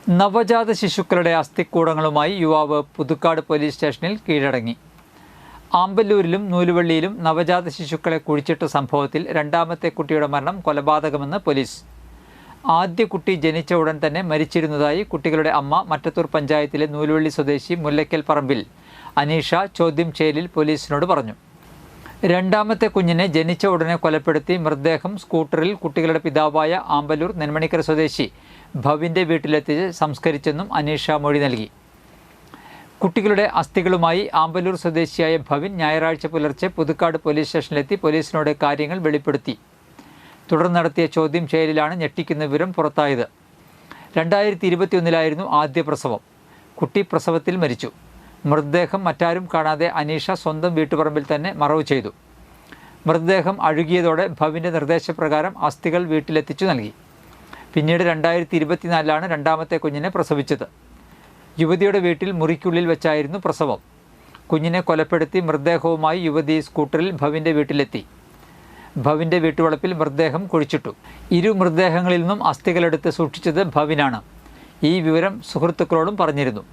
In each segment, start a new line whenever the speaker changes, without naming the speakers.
നവജാത ശിശുക്കളുടെ അസ്ഥിക്കൂടങ്ങളുമായി യുവാവ് പുതുക്കാട് പോലീസ് സ്റ്റേഷനിൽ കീഴടങ്ങി. ആമ്പല്ലൂരിലും നൂലുവള്ളിയിലും നവജാത ശിശുക്കളെ കുഴിച്ചിട്ട സംഭവത്തിൽ രണ്ടാമത്തെ കുട്ടിയുടെ മരണം കൊലപാതകമെന്ന് പോലീസ്. ആദ്യ കുട്ടി ജനിച്ച ഉടൻ തന്നെ മരിച്ചിരുന്നതായി കുട്ടികളുടെ അമ്മ മറ്റത്തൂർ പഞ്ചായത്തിലെ നൂലുവള്ളി സ്വദേശി മുല്ലയ്ക്കൽ പറമ്പിൽ അനീഷ ചോദ്യം ചെയ്യലിൽ പോലീസിനോട് പറഞ്ഞു. രണ്ടാമത്തെ കുഞ്ഞിനെ ജനിച്ച ഉടനെ കൊലപ്പെടുത്തി മൃതദേഹം സ്കൂട്ടറിൽ കുട്ടികളുടെ പിതാവായ ആമ്പല്ലൂർ നെന്മണിക്കര സ്വദേശി ഭവിൻ്റെ വീട്ടിലെത്തിച്ച് സംസ്കരിച്ചെന്നും അനീഷ മൊഴി നൽകി. കുട്ടികളുടെ അസ്ഥികളുമായി ആമ്പല്ലൂർ സ്വദേശിയായ ഭവിൻ ഞായറാഴ്ച പുലർച്ചെ പുതുക്കാട് പോലീസ് സ്റ്റേഷനിലെത്തി പോലീസിനോട് കാര്യങ്ങൾ വെളിപ്പെടുത്തി. തുടർന്ന് നടത്തിയ ചോദ്യം ചെയ്യലിലാണ് ഞെട്ടിക്കുന്ന വിവരം പുറത്തായത്. 2021 ആദ്യ പ്രസവം. കുട്ടി പ്രസവത്തിൽ മരിച്ചു. മൃതദേഹം മറ്റാരും കാണാതെ അനീഷ സ്വന്തം വീട്ടുപറമ്പിൽ തന്നെ മറവ് ചെയ്തു. മൃതദേഹം അഴുകിയതോടെ ഭവിൻ്റെ നിർദ്ദേശപ്രകാരം അസ്ഥികൾ വീട്ടിലെത്തിച്ചു നൽകി. പിന്നീട് 2024 രണ്ടാമത്തെ കുഞ്ഞിനെ പ്രസവിച്ചത്. യുവതിയുടെ വീട്ടിൽ മുറിക്കുള്ളിൽ വെച്ചായിരുന്നു പ്രസവം. കുഞ്ഞിനെ കൊലപ്പെടുത്തി മൃതദേഹവുമായി യുവതി സ്കൂട്ടറിൽ ഭവിൻ്റെ വീട്ടിലെത്തി. ഭവിൻ്റെ വീട്ടുവളപ്പിൽ മൃതദേഹം കുഴിച്ചിട്ടു. ഇരു മൃതദേഹങ്ങളിൽ നിന്നും അസ്ഥികളെടുത്ത് സൂക്ഷിച്ചത് ഭവിനാണ്. ഈ വിവരം സുഹൃത്തുക്കളോടും പറഞ്ഞിരുന്നു.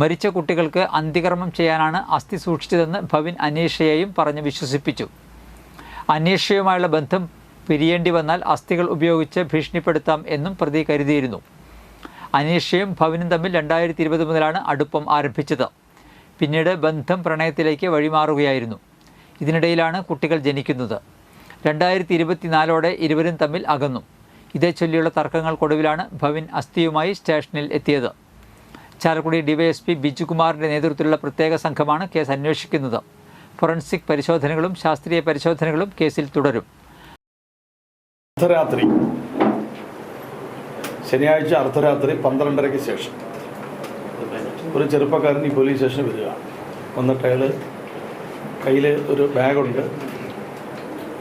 മരിച്ച കുട്ടികൾക്ക് അന്ത്യകർമ്മം ചെയ്യാനാണ് അസ്ഥി സൂക്ഷിച്ചതെന്ന് ഭവിൻ അനീഷയെയും പറഞ്ഞ് വിശ്വസിപ്പിച്ചു. അനീഷയുമായുള്ള ബന്ധം പിരിയേണ്ടി വന്നാൽ അസ്ഥികൾ ഉപയോഗിച്ച് ഭീഷണിപ്പെടുത്താം എന്നും പ്രതി കരുതിയിരുന്നു. അനീഷയും ഭവിനും തമ്മിൽ 2020 മുതലാണ് അടുപ്പം ആരംഭിച്ചത്. പിന്നീട് ബന്ധം പ്രണയത്തിലേക്ക് വഴിമാറുകയായിരുന്നു. ഇതിനിടയിലാണ് കുട്ടികൾ ജനിക്കുന്നത്. 2024 ഇരുവരും തമ്മിൽ അകന്നു. ഇതേ ചൊല്ലിയുള്ള തർക്കങ്ങൾക്കൊടുവിലാണ് ഭവിൻ അസ്ഥിയുമായി സ്റ്റേഷനിൽ എത്തിയത്. ചാലക്കുടി ഡിവൈഎസ്പി ബിജുകുമാറിൻ്റെ നേതൃത്വത്തിലുള്ള പ്രത്യേക സംഘമാണ് കേസ് അന്വേഷിക്കുന്നത്. ഫോറൻസിക് പരിശോധനകളും ശാസ്ത്രീയ പരിശോധനകളും കേസിൽ തുടരും.
അർദ്ധരാത്രി ശനിയാഴ്ച അർദ്ധരാത്രി 12:30 ശേഷം ഒരു ചെറുപ്പക്കാരൻ ഈ പോലീസ് സ്റ്റേഷനിൽ വരിക. വന്നിട്ട് അയാൾ കയ്യിൽ ഒരു ബാഗുണ്ട്.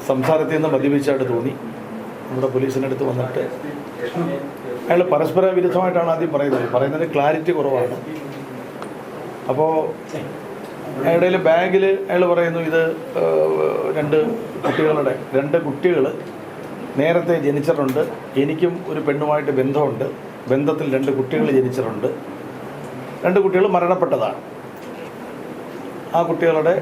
സംസാരത്തിൽ നിന്ന് മദ്യപിച്ചായിട്ട് തോന്നി. നമ്മുടെ പോലീസിനടുത്ത് വന്നിട്ട് അയാൾ പരസ്പര വിരുദ്ധമായിട്ടാണ് ആദ്യം പറയുന്നതിന് ക്ലാരിറ്റി കുറവാണ്. അപ്പോൾ അയാളുടെ ബാഗിൽ അയാൾ പറയുന്നു ഇത് രണ്ട് കുട്ടികൾ നേരത്തെ ജനിച്ചിട്ടുണ്ട്. എനിക്കും ഒരു പെണ്ണുമായിട്ട് ബന്ധമുണ്ട്. ബന്ധത്തിൽ 2 കുട്ടികൾ ജനിച്ചിട്ടുണ്ട്. 2 കുട്ടികൾ മരണപ്പെട്ടതാണ്. ആ കുട്ടികളുടെ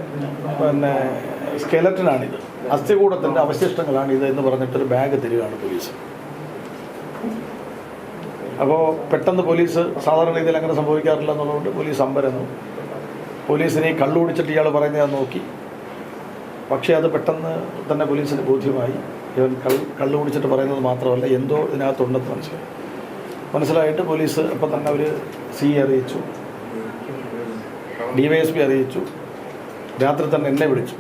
സ്കെലറ്റനാണിത്, അസ്ഥികൂടത്തിൻ്റെ അവശിഷ്ടങ്ങളാണിത് എന്ന് പറഞ്ഞിട്ടൊരു ബാഗ് തരികയാണ് പോലീസ്. അപ്പോൾ പെട്ടെന്ന് പോലീസ് സാധാരണ രീതിയിൽ അങ്ങനെ സംഭവിക്കാറില്ല എന്നുള്ളതുകൊണ്ട് പോലീസ് അമ്പരന്നു. പോലീസിനെ കള്ളു കുടിച്ചിട്ട് ഇയാൾ പറയുന്നത് നോക്കി. പക്ഷേ അത് പെട്ടെന്ന് തന്നെ പോലീസിന് ബോധ്യമായി. ഇവൻ കള്ളു കുടിച്ചിട്ട് പറയുന്നത് മാത്രമല്ല, എന്തോ ഇതിനകത്തുണ്ടെന്ന് മനസ്സിലായിട്ട് പോലീസ് അപ്പം തന്നെ അവർ CE അറിയിച്ചു, DYSP അറിയിച്ചു. രാത്രി തന്നെ എന്നെ വിളിച്ചു.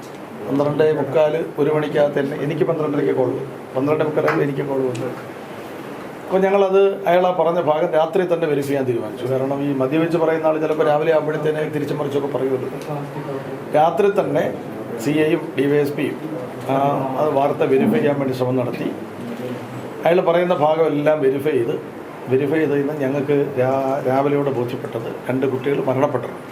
12:45 1 മണിക്കകത്ത് എനിക്ക് 12:30 കോൾ വന്നു. 12:45 എനിക്ക് കോൾ വന്നു. അപ്പോൾ ഞങ്ങളത് അയാളാ പറഞ്ഞ ഭാഗം രാത്രി തന്നെ വെരിഫൈ ചെയ്യാൻ തീരുമാനിച്ചു. കാരണം ഈ മദ്യവെച്ച് പറയുന്ന ആൾ ചിലപ്പോൾ രാവിലെ ആകുമ്പോഴത്തേനെ തിരിച്ചു മറിച്ചൊക്കെ പറയുമല്ലോ. രാത്രി തന്നെ CIയും DYSPയും അത് വാർത്ത വെരിഫൈ ചെയ്യാൻ വേണ്ടി ശ്രമം നടത്തി. അയാൾ പറയുന്ന ഭാഗമെല്ലാം വെരിഫൈ ചെയ്ത് ഞങ്ങൾക്ക് രാവിലെയോടെ ബോധ്യപ്പെട്ടത് 2 കുട്ടികൾ മരണപ്പെട്ടിട്ടുണ്ട്.